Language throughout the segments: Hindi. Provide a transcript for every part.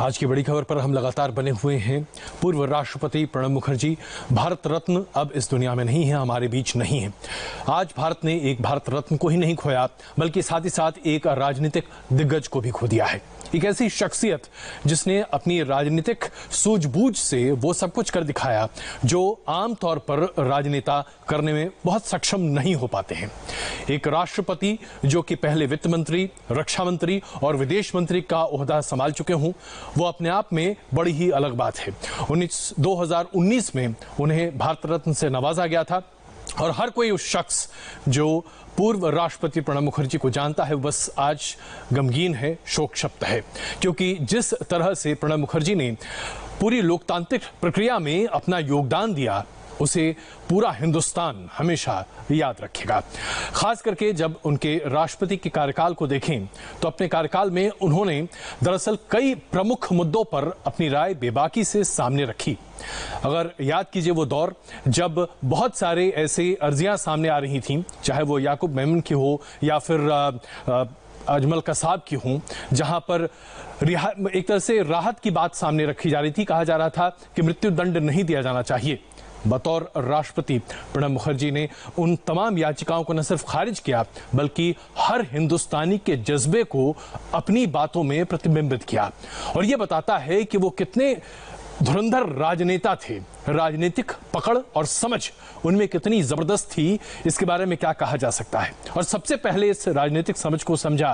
आज की बड़ी खबर पर हम लगातार बने हुए हैं। पूर्व राष्ट्रपति प्रणब मुखर्जी भारत रत्न अब इस दुनिया में नहीं है, हमारे बीच नहीं है। आज भारत ने एक भारत रत्न को ही नहीं खोया, बल्कि साथ ही साथ एक राजनीतिक दिग्गज को भी खो दिया है। एक ऐसी शख्सियत जिसने अपनी राजनीतिक सूझबूझ से वो सब कुछ कर दिखाया जो आमतौर पर राजनेता करने में बहुत सक्षम नहीं हो पाते हैं। एक राष्ट्रपति जो कि पहले वित्त मंत्री, रक्षा मंत्री और विदेश मंत्री का ओहदा संभाल चुके हों, वो अपने आप में बड़ी ही अलग बात है। 2019 में उन्हें भारत रत्न से नवाजा गया था और हर कोई उस शख्स जो पूर्व राष्ट्रपति प्रणब मुखर्जी को जानता है बस आज गमगीन है, शोक शप्त है, क्योंकि जिस तरह से प्रणब मुखर्जी ने पूरी लोकतांत्रिक प्रक्रिया में अपना योगदान दिया उसे पूरा हिंदुस्तान हमेशा याद रखेगा। खास करके जब उनके राष्ट्रपति के कार्यकाल को देखें तो अपने कार्यकाल में उन्होंने दरअसल कई प्रमुख मुद्दों पर अपनी राय बेबाकी से सामने रखी। अगर याद कीजिए वो दौर जब बहुत सारे ऐसे अर्जियां सामने आ रही थीं, चाहे वो याकूब मेमन की हो या फिर अजमल कसाब की हों, जहां पर एक तरह से राहत की बात सामने रखी जा रही थी। कहा जा रहा था कि मृत्यु दंड नहीं दिया जाना चाहिए। बतौर राष्ट्रपति प्रणब मुखर्जी ने उन तमाम याचिकाओं को न सिर्फ खारिज किया बल्कि हर हिंदुस्तानी के जज्बे को अपनी बातों में प्रतिबिंबित किया। और यह बताता है कि वो कितने धुरंधर राजनेता थे। राजनीतिक पकड़ और समझ उनमें कितनी जबरदस्त थी, इसके बारे में क्या कहा जा सकता है। और सबसे पहले इस राजनीतिक समझ को समझा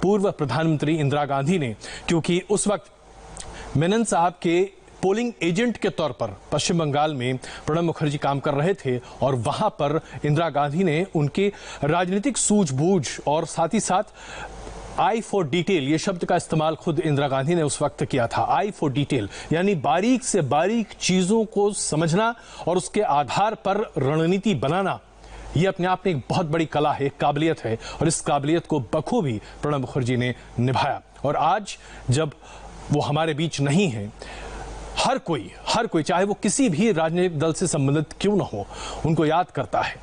पूर्व प्रधानमंत्री इंदिरा गांधी ने, क्योंकि उस वक्त मेनन साहब के पोलिंग एजेंट के तौर पर पश्चिम बंगाल में प्रणब मुखर्जी काम कर रहे थे और वहां पर इंदिरा गांधी ने उनके राजनीतिक सूझबूझ और साथ ही साथ आई फॉर डिटेल, ये शब्द का इस्तेमाल खुद इंदिरा गांधी ने उस वक्त किया था। आई फॉर डिटेल यानी बारीक से बारीक चीजों को समझना और उसके आधार पर रणनीति बनाना, ये अपने आप में एक बहुत बड़ी कला है, काबिलियत है, और इस काबिलियत को बखूबी प्रणब मुखर्जी ने निभाया। और आज जब वो हमारे बीच नहीं है, हर कोई चाहे वो किसी भी राजनीतिक दल से संबंधित क्यों ना हो, उनको याद करता है।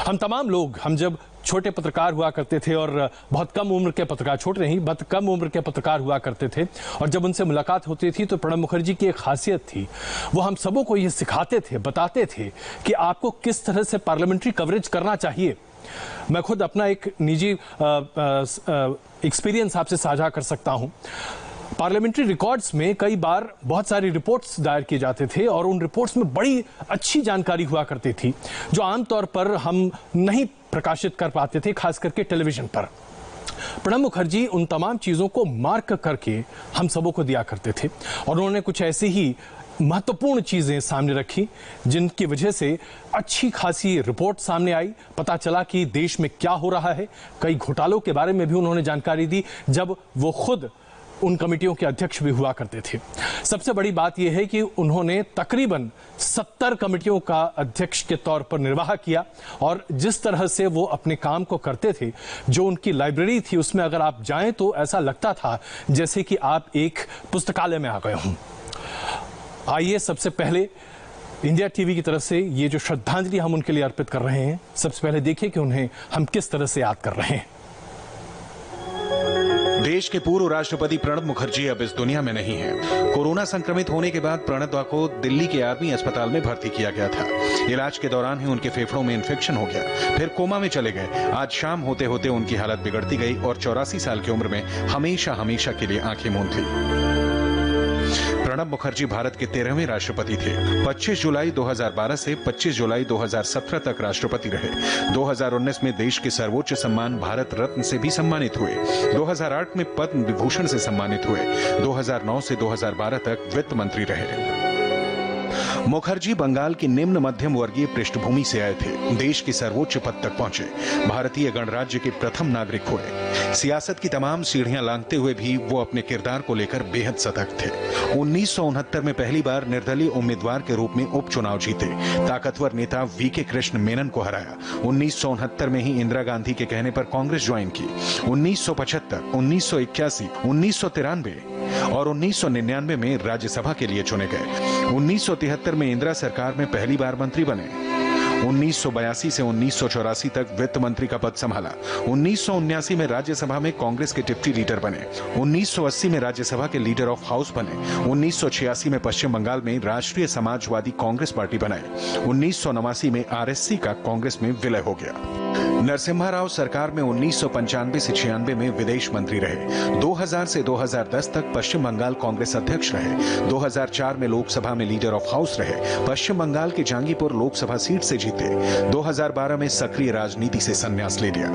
हम तमाम लोग, हम जब छोटे पत्रकार हुआ करते थे और बहुत कम उम्र के पत्रकार, छोटे नहीं बहुत कम उम्र के पत्रकार हुआ करते थे, और जब उनसे मुलाकात होती थी तो प्रणब मुखर्जी की एक खासियत थी, वो हम सबों को ये सिखाते थे, बताते थे कि आपको किस तरह से पार्लियामेंट्री कवरेज करना चाहिए। मैं खुद अपना एक निजी एक्सपीरियंस आपसे साझा कर सकता हूं। पार्लियामेंट्री रिकॉर्ड्स में कई बार बहुत सारी रिपोर्ट्स दायर किए जाते थे और उन रिपोर्ट्स में बड़ी अच्छी जानकारी हुआ करती थी जो आमतौर पर हम नहीं प्रकाशित कर पाते थे, खास करके टेलीविजन पर। प्रणब मुखर्जी उन तमाम चीज़ों को मार्क करके हम सबों को दिया करते थे और उन्होंने कुछ ऐसी ही महत्वपूर्ण चीजें सामने रखी जिनकी वजह से अच्छी खासी रिपोर्ट सामने आई। पता चला कि देश में क्या हो रहा है। कई घोटालों के बारे में भी उन्होंने जानकारी दी जब वो खुद उन कमेटियों के अध्यक्ष भी हुआ करते थे। सबसे बड़ी बात यह है कि उन्होंने तकरीबन 70 कमेटियों का अध्यक्ष के तौर पर निर्वाह किया और जिस तरह से वो अपने काम को करते थे, जो उनकी लाइब्रेरी थी उसमें अगर आप जाएं तो ऐसा लगता था जैसे कि आप एक पुस्तकालय में आ गए हों। आइए सबसे पहले इंडिया टीवी की तरफ से ये जो श्रद्धांजलि हम उनके लिए अर्पित कर रहे हैं, सबसे पहले देखिए कि उन्हें हम किस तरह से याद कर रहे हैं। देश के पूर्व राष्ट्रपति प्रणब मुखर्जी अब इस दुनिया में नहीं है। कोरोना संक्रमित होने के बाद प्रणब को दिल्ली के आर्मी अस्पताल में भर्ती किया गया था। इलाज के दौरान ही उनके फेफड़ों में इन्फेक्शन हो गया, फिर कोमा में चले गए। आज शाम होते होते उनकी हालत बिगड़ती गई और 84 साल की उम्र में हमेशा हमेशा के लिए आंखें मूंद ली। प्रणब मुखर्जी भारत के 13वें राष्ट्रपति थे। 25 जुलाई 2012 से 25 जुलाई 2017 तक राष्ट्रपति रहे। 2019 में देश के सर्वोच्च सम्मान भारत रत्न से भी सम्मानित हुए। 2008 में पद्म विभूषण से सम्मानित हुए। 2009 से 2012 तक वित्त मंत्री रहे। मुखर्जी बंगाल की निम्न मध्यम वर्गीय पृष्ठभूमि से आए थे। देश के सर्वोच्च पद तक पहुंचे। भारतीय गणराज्य के प्रथम नागरिक हुए। सियासत की तमाम सीढ़ियां लांघते हुए भी वो अपने किरदार को लेकर बेहद सतर्क थे। 1969 में पहली बार निर्दलीय उम्मीदवार के रूप में उपचुनाव जीते। ताकतवर नेता वीके कृष्ण मेनन को हराया। 1969 में ही इंदिरा गांधी के कहने पर कांग्रेस ज्वाइन की। 1975, 1981, 1993 और 1999 में राज्यसभा के लिए चुने गए। 1973 में इंदिरा सरकार में पहली बार मंत्री बने। 1982 से 1984 तक वित्त मंत्री का पद संभाला। 1979 में राज्यसभा में कांग्रेस के डिप्टी लीडर बने। 1980 में राज्यसभा के लीडर ऑफ हाउस बने। 1986 में पश्चिम बंगाल में राष्ट्रीय समाजवादी कांग्रेस पार्टी बनाई। 1989 में आरएससी का कांग्रेस में विलय हो गया। नरसिम्हा राव सरकार में 1995 से 96 में विदेश मंत्री रहे। 2000 से 2010 तक पश्चिम बंगाल कांग्रेस अध्यक्ष रहे। 2004 में लोकसभा में लीडर ऑफ हाउस रहे। पश्चिम बंगाल के जांगीपुर लोकसभा सीट से जीते। 2012 में सक्रिय राजनीति से संन्यास ले लिया।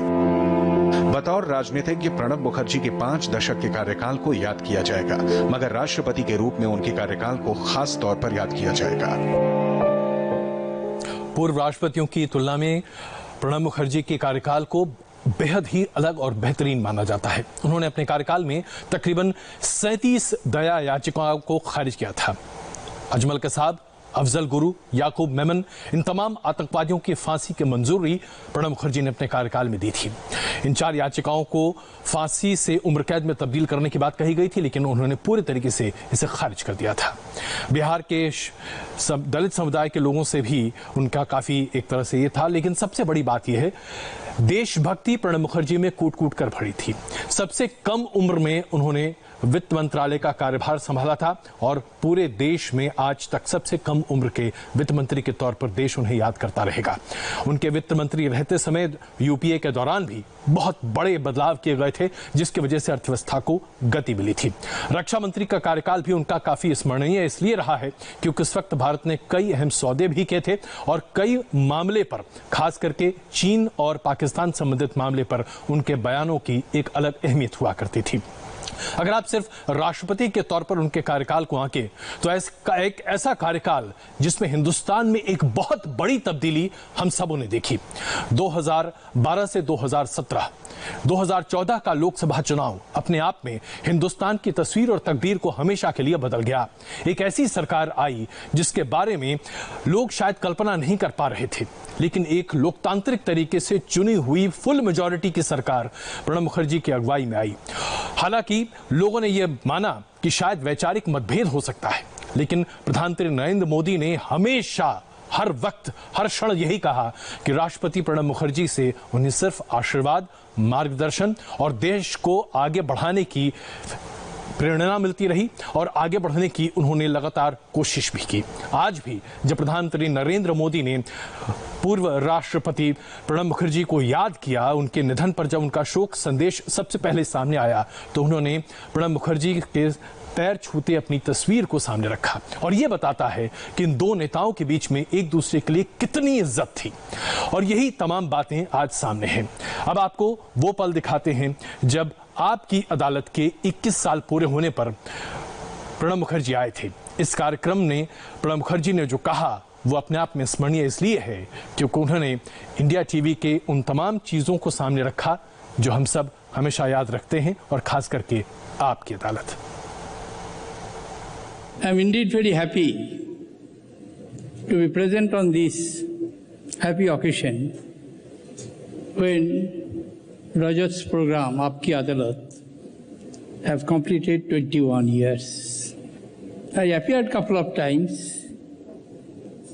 बतौर राजनीतिज्ञ प्रणब मुखर्जी के 5 दशक के कार्यकाल को याद किया जाएगा, मगर राष्ट्रपति के रूप में उनके कार्यकाल को खास तौर पर याद किया जाएगा। पूर्व राष्ट्रपतियों की तुलना में प्रणब मुखर्जी के कार्यकाल को बेहद ही अलग और बेहतरीन माना जाता है। उन्होंने अपने कार्यकाल में तकरीबन 37 दया याचिकाओं को खारिज किया था। अजमल कसाब, अफजल गुरु, याकूब मेमन, इन तमाम आतंकवादियों की फांसी की मंजूरी प्रणब मुखर्जी ने अपने कार्यकाल में दी थी। इन 4 याचिकाओं को फांसी से उम्र कैद में तब्दील करने की बात कही गई थी, लेकिन उन्होंने पूरे तरीके से इसे खारिज कर दिया था। बिहार के दलित समुदाय के लोगों से भी उनका काफी एक तरह से ये था, लेकिन सबसे बड़ी बात यह है, देशभक्ति प्रणब मुखर्जी में कूट कूट कर भरी थी। सबसे कम उम्र में उन्होंने वित्त मंत्रालय का कार्यभार संभाला था और पूरे देश में आज तक सबसे कम उम्र के वित्त मंत्री के तौर पर देश उन्हें याद करता रहेगा। उनके वित्त मंत्री रहते समय यूपीए के दौरान भी बहुत बड़े बदलाव किए गए थे, जिसकी वजह से अर्थव्यवस्था को गति मिली थी। रक्षा मंत्री का कार्यकाल भी उनका काफी स्मरणीय इसलिए रहा है क्योंकि उस वक्त भारत ने कई अहम सौदे भी किए थे और कई मामले पर, खास करके चीन और पाकिस्तान संबंधित मामले पर उनके बयानों की एक अलग अहमियत हुआ करती थी। अगर आप सिर्फ राष्ट्रपति के तौर पर उनके कार्यकाल को आंकें तो एक ऐसा कार्यकाल जिसमें हिंदुस्तान में एक बहुत बड़ी तब्दीली हम सबों ने देखी। 2012 से 2017, 2014 का लोकसभा चुनाव अपने आप में हिंदुस्तान की तस्वीर और तकदीर को हमेशा के लिए बदल गया। एक ऐसी सरकार आई जिसके बारे में लोग शायद कल्पना नहीं कर पा रहे थे, लेकिन एक लोकतांत्रिक तरीके से चुनी हुई फुल मेजॉरिटी की सरकार प्रणब मुखर्जी की अगुवाई में आई। हालांकि लोगों ने यह माना कि शायद वैचारिक मतभेद हो सकता है, लेकिन प्रधानमंत्री नरेंद्र मोदी ने हमेशा, हर वक्त, हर क्षण यही कहा कि राष्ट्रपति प्रणब मुखर्जी से उन्हें सिर्फ आशीर्वाद, मार्गदर्शन और देश को आगे बढ़ाने की प्रेरणा मिलती रही और आगे बढ़ने की उन्होंने लगातार कोशिश भी की। आज भी जब प्रधानमंत्री नरेंद्र मोदी ने पूर्व राष्ट्रपति प्रणब मुखर्जी को याद किया, उनके निधन पर जब उनका शोक संदेश सबसे पहले सामने आया तो उन्होंने प्रणब मुखर्जी के पैर छूते अपनी तस्वीर को सामने रखा और यह बताता है कि इन दो नेताओं के बीच में एक दूसरे के लिए कितनी इज्जत थी। और यही तमाम बातें आज सामने हैं। अब आपको वो पल दिखाते हैं जब आपकी अदालत के 21 साल पूरे होने पर प्रणब मुखर्जी आए थे। इस कार्यक्रम ने प्रणब मुखर्जी ने जो कहा वो अपने आप में स्मरणीय इसलिए है क्योंकि उन्होंने इंडिया टीवी के उन तमाम चीजों को सामने रखा जो हम सब हमेशा याद रखते हैं, और खास करके आपकी अदालत। I am indeed very happy to be present on this happy occasion when Rajat's program, Aapki Adalat, have completed 21 years. I appeared a couple of times.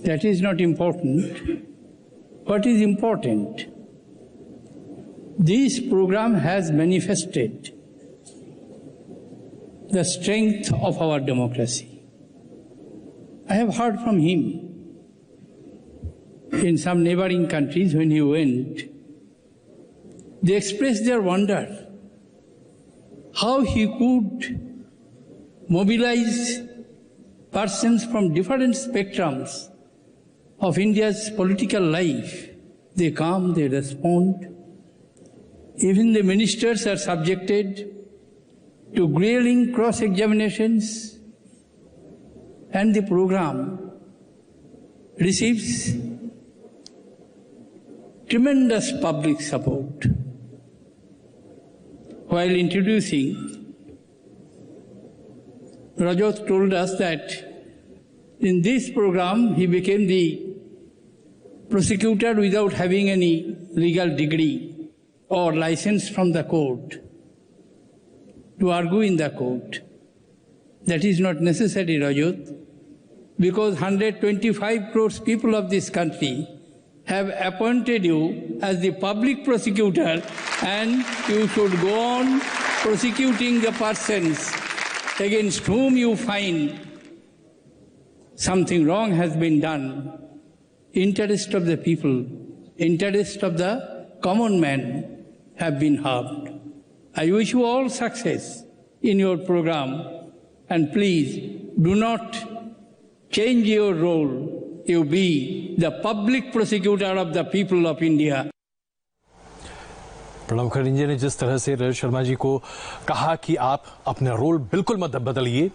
That is not important. What is important? This program has manifested the strength of our democracy. I have heard from him in some neighboring countries when he went. They expressed their wonder how he could mobilize persons from different spectrums of India's political life. They come, they respond. Even the ministers are subjected to grilling cross-examinations, and the program receives tremendous public support. While introducing, Rajat told us that in this program he became the prosecutor without having any legal degree or license from the court to argue in the court. That is not necessary, Rajat, because 125 crores people of this country have appointed you as the public prosecutor, and you should go on prosecuting the persons against whom you find something wrong has been done. Interest of the people, interest of the common man have been harmed. I wish you all success in your program, and please do not change your role. You be the public prosecutor of the people of India. Pranab Mukherjee ने जिस तरह से रजत शर्मा जी को कहा कि आप अपना रोल बिल्कुल मत बदलिए,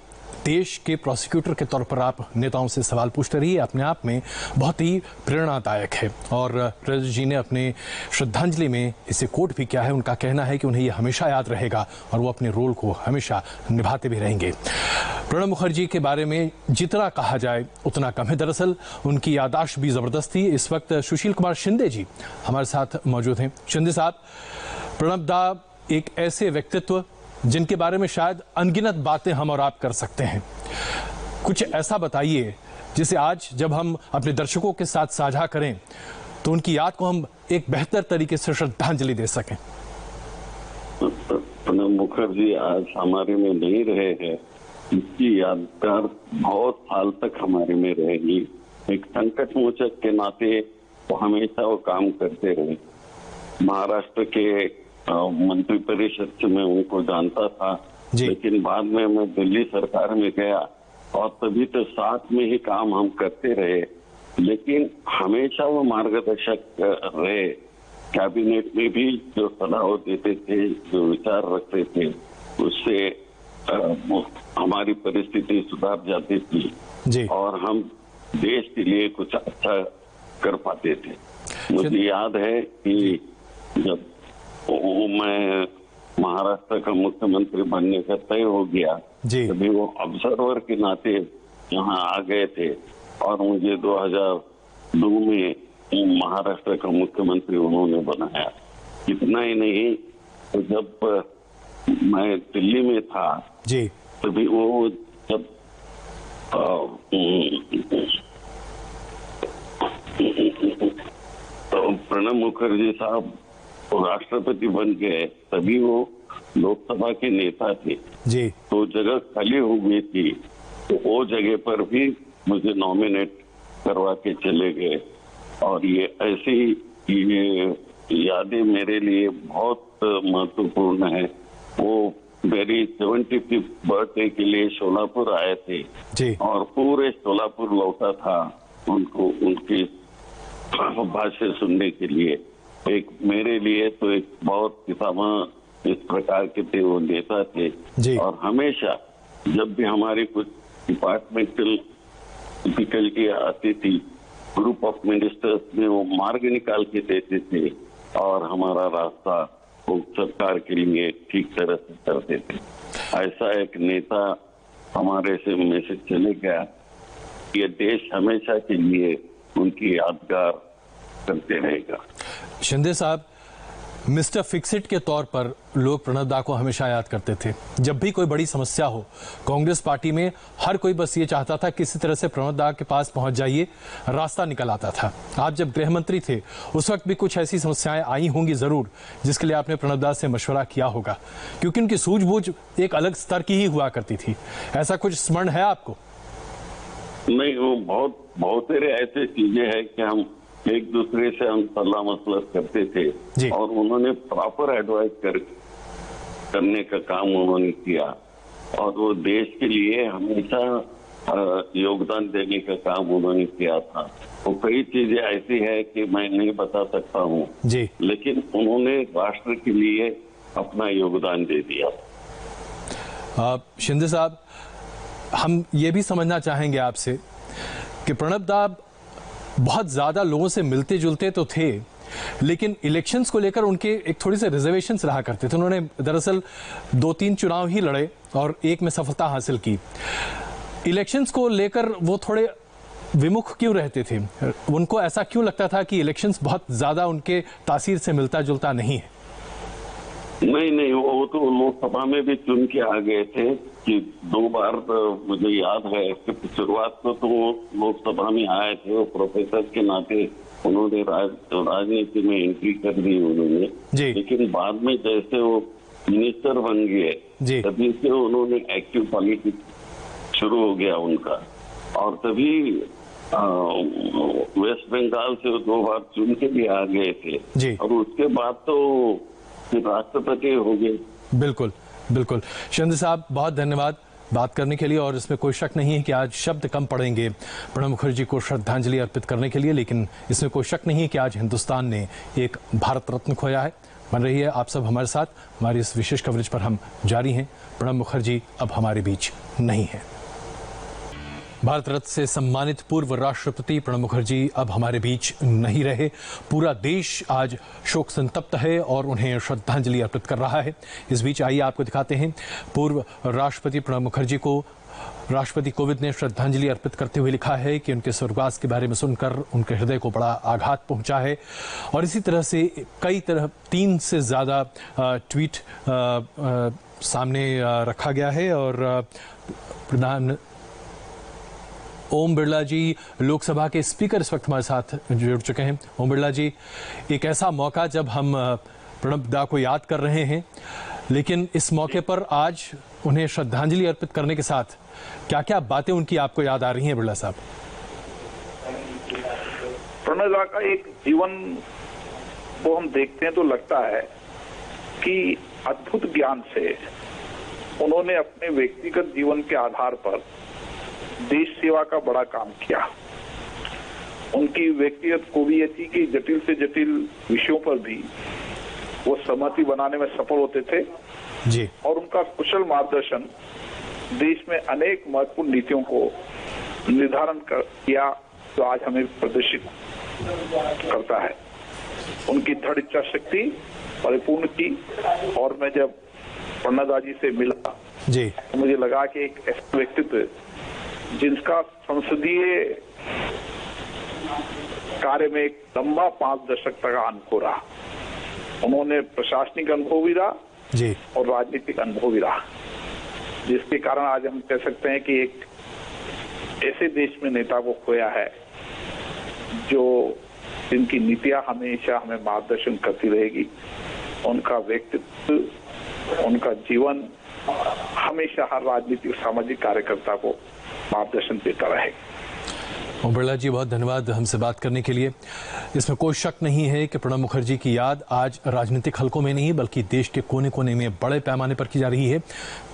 देश के प्रोसिक्यूटर के तौर पर आप नेताओं से सवाल पूछते रहिए, अपने आप में बहुत ही प्रेरणादायक है। और रजत जी ने अपने श्रद्धांजलि में इसे कोट भी किया है। उनका कहना है कि उन्हें यह हमेशा याद रहेगा और वो अपने रोल को हमेशा निभाते भी रहेंगे। प्रणब मुखर्जी के बारे में जितना कहा जाए उतना कम है। दरअसल उनकी याददाश्त भी जबरदस्त थी। इस वक्त सुशील कुमार शिंदे जी हमारे साथ मौजूद हैं। शिंदे साहब, प्रणब दा एक ऐसे व्यक्तित्व जिनके बारे में शायद अनगिनत बातें हम और आप कर सकते हैं, कुछ ऐसा बताइए जिसे आज जब हम अपने दर्शकों के साथ साझा करें तो उनकी याद को हम एक बेहतर तरीके से श्रद्धांजलि दे सकें। प्रणब मुखर्जी आज हमारे में नहीं रहे हैं, इसकी यादगार बहुत साल तक हमारे में रहेगी। एक संकट मोचक के नाते वो हमेशा वो काम करते रहे। महाराष्ट्र के मंत्री परिषद से मैं उनको जानता था, लेकिन बाद में मैं दिल्ली सरकार में गया और तभी तो साथ में ही काम हम करते रहे, लेकिन हमेशा वो मार्गदर्शक रहे। कैबिनेट में भी जो सलाह देते थे, जो विचार रखते थे, उससे हमारी परिस्थिति सुधार जाती थी और हम देश के लिए कुछ अच्छा कर पाते थे। मुझे याद है कि जब मैं महाराष्ट्र का मुख्यमंत्री बनने का तय हो गया, तभी वो ऑब्जर्वर के नाते यहाँ आ गए थे और मुझे 2002 में महाराष्ट्र का मुख्यमंत्री उन्होंने बनाया। इतना ही नहीं, तो जब मैं दिल्ली में था तभी वो जब प्रणब मुखर्जी साहब राष्ट्रपति बन गए, तभी वो लोकसभा के नेता थे। तो जगह खाली हो गई थी, तो वो जगह पर भी मुझे नॉमिनेट करवा के चले गए। और ये ऐसी ये यादें मेरे लिए बहुत महत्वपूर्ण है। वो मेरी 75th बर्थडे के लिए शोलापुर आए थे और पूरे शोलापुर लौटा था उनको उनकी भाषण सुनने के लिए। एक मेरे लिए तो एक बहुत पितामह इस प्रकार के थे, वो नेता थे। और हमेशा जब भी हमारी कुछ डिपार्टमेंटल डिफिकल्टी आती थी, ग्रुप ऑफ मिनिस्टर्स में वो मार्ग निकाल के देते थे और हमारा रास्ता वो सरकार के लिए ठीक तरह से करते थे। ऐसा एक नेता हमारे से मैसेज चले गया, ये देश हमेशा के लिए उनकी यादगार करते रहेगा। शिंदे साहब, मिस्टर फिक्सिट के तौर पर लोग प्रणब दा को हमेशा याद करते थे। जब भी कोई बड़ी समस्या हो, कांग्रेस पार्टी में हर कोई बस ये चाहता था किसी तरह से प्रणब दा के पास पहुंच जाइए, रास्ता निकल आता था। आप जब गृह मंत्री थे उस वक्त भी कुछ ऐसी समस्याएं आई होंगी जरूर, जिसके लिए आपने प्रणब दा से मशवरा किया होगा, क्योंकि उनकी सूझबूझ एक अलग स्तर की ही हुआ करती थी। ऐसा कुछ स्मरण है आपको? नहीं, वो बहुत सारे ऐसे चीजें हैं कि हम एक दूसरे से हम सलाह मसलत करते थे और उन्होंने प्रॉपर एडवाइस करने का काम उन्होंने किया और वो देश के लिए हमेशा योगदान देने का काम उन्होंने किया था। वो कई चीजें ऐसी है कि मैं नहीं बता सकता हूँ, लेकिन उन्होंने राष्ट्र के लिए अपना योगदान दे दिया। शिंदे साहब, हम ये भी समझना चाहेंगे आपसे कि प्रणब दा बहुत ज्यादा लोगों से मिलते जुलते तो थे, लेकिन इलेक्शंस को लेकर उनके एक थोड़ी से रिजर्वेशंस रहा करते थे। उन्होंने दरअसल 2-3 चुनाव ही लड़े और एक में सफलता हासिल की। इलेक्शंस को लेकर वो थोड़े विमुख क्यों रहते थे? उनको ऐसा क्यों लगता था कि इलेक्शंस बहुत ज्यादा उनके तासीर से मिलता जुलता नहीं है? नहीं, वो तो लोकसभा में भी चुन के आ गए थे कि 2 बार मुझे याद है कि शुरुआत तो वो लोकसभा में आए थे, वो प्रोफेसर के नाते उन्होंने राजनीति में एंट्री कर दी उन्होंने, जी। लेकिन बाद में जैसे वो मिनिस्टर बन गए जी। तभी से उन्होंने एक्टिव पॉलिटिक्स शुरू हो गया उनका, और तभी वेस्ट बंगाल से 2 बार चुन के भी आ गए थे जी। और उसके बाद तो राष्ट्रपति हो गए। बिल्कुल बिल्कुल। शिंदे साहब, बहुत धन्यवाद बात करने के लिए, और इसमें कोई शक नहीं है कि आज शब्द कम पड़ेंगे प्रणब मुखर्जी को श्रद्धांजलि अर्पित करने के लिए, लेकिन इसमें कोई शक नहीं है कि आज हिंदुस्तान ने एक भारत रत्न खोया है। बन रही है आप सब हमारे साथ, हमारी इस विशेष कवरेज पर हम जारी हैं। प्रणब मुखर्जी अब हमारे बीच नहीं है। भारत रत्न से सम्मानित पूर्व राष्ट्रपति प्रणब मुखर्जी अब हमारे बीच नहीं रहे। पूरा देश आज शोक संतप्त है और उन्हें श्रद्धांजलि अर्पित कर रहा है। इस बीच आइए आपको दिखाते हैं पूर्व राष्ट्रपति प्रणब मुखर्जी को राष्ट्रपति कोविंद ने श्रद्धांजलि अर्पित करते हुए लिखा है कि उनके स्वर्गवास के बारे में सुनकर उनके हृदय को बड़ा आघात पहुंचा है। और इसी तरह से कई तरह 3 से ज़्यादा ट्वीट सामने रखा गया है। और प्रधान ओम बिरला जी, लोकसभा के स्पीकर, इस वक्त हमारे साथ जुड़ चुके हैं। ओम बिरला जी, एक ऐसा मौका जब हम प्रणब दा को याद कर रहे हैं, लेकिन इस मौके पर आज उन्हें श्रद्धांजलि अर्पित करने के साथ क्या क्या बातें उनकी आपको याद आ रही हैं बिरला साहब? प्रणब दा का एक जीवन को हम देखते हैं तो लगता है कि अद्भुत ज्ञान से उन्होंने अपने व्यक्तिगत जीवन के आधार पर देश सेवा का बड़ा काम किया। उनकी व्यक्तिगत खूबी थी कि जटिल से जटिल विषयों पर भी वो सहमति बनाने में सफल होते थे जी। और उनका कुशल मार्गदर्शन देश में अनेक महत्वपूर्ण नीतियों को निर्धारण किया जो आज हमें प्रदर्शित करता है। उनकी दृढ़ इच्छा शक्ति परिपूर्ण की, और मैं जब प्रणब दा जी से मिला जी, तो मुझे लगा कि एक ऐसा व्यक्तित्व जिनका संसदीय कार्य में एक लंबा 5 दशक तक का अनुभव रहा। उन्होंने प्रशासनिक अनुभव भी रहा जी और राजनीतिक अनुभव भी रहा, जिसके कारण आज हम कह सकते हैं कि एक ऐसे देश में नेता को खोया है जो जिनकी नीतियां हमेशा हमें मार्गदर्शन करती रहेगी। उनका व्यक्तित्व, उनका जीवन हमेशा हर राजनीतिक सामाजिक कार्यकर्ता को मार्गदर्शन देता रहेगा। ओम बिरला जी, बहुत धन्यवाद हमसे बात करने के लिए। इसमें कोई शक नहीं है कि प्रणब मुखर्जी की याद आज राजनीतिक हलकों में नहीं बल्कि देश के कोने कोने में बड़े पैमाने पर की जा रही है।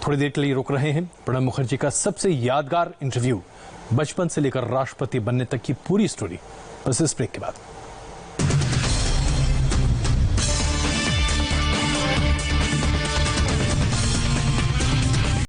थोड़ी देर के लिए रुक रहे हैं। प्रणब मुखर्जी का सबसे यादगार इंटरव्यू, बचपन से लेकर राष्ट्रपति बनने तक की पूरी स्टोरी, बस इस ब्रेक के बाद।